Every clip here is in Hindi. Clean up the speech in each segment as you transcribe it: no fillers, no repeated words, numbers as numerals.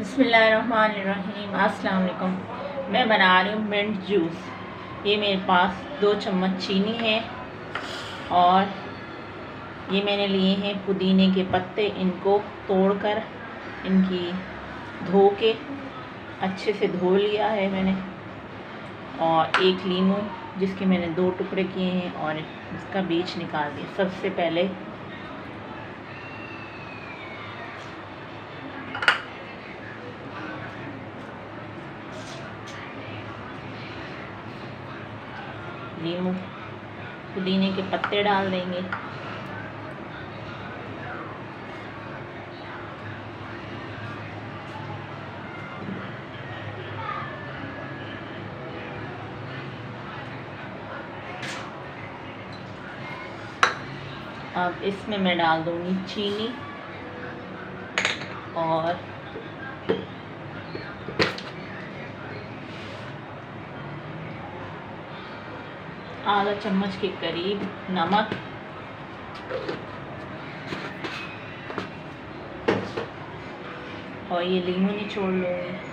बिस्मिल्लाहिर्रहमानिर्रहीम। अस्सलाम वालेकुम। मैं बना रही हूँ मिंट जूस। ये मेरे पास 2 चम्मच चीनी है और ये मैंने लिए हैं पुदीने के पत्ते। इनको तोड़कर इनकी धो के अच्छे से धो लिया है मैंने, और एक लीमू जिसके मैंने 2 टुकड़े किए हैं और इसका बीज निकाल दिया। सबसे पहले लीमू पुदीने के पत्ते डाल देंगे। अब इसमें मैं डाल दूंगी चीनी और आधा चम्मच के करीब नमक और ये लीमू निचोड़ लूँगी।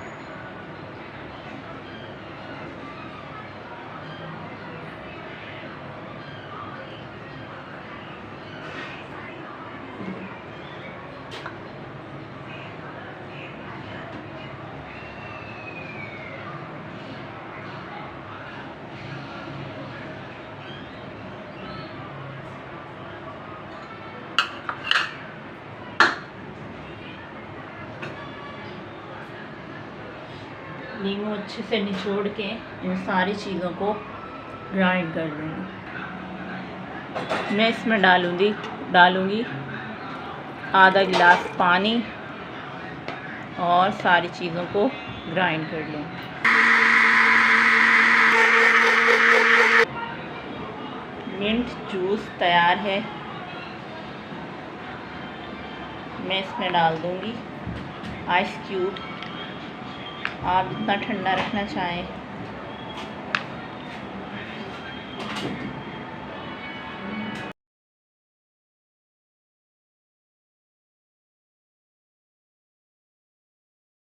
लीमू अच्छे से निचोड़ के इन सारी चीज़ों को ग्राइंड कर लूँगी। मैं इसमें डालूँगी आधा गिलास पानी और सारी चीज़ों को ग्राइंड कर लूँगी। मिंट जूस तैयार है। मैं इसमें डाल दूँगी आइस क्यूब। आप जितना ठंडा रखना चाहें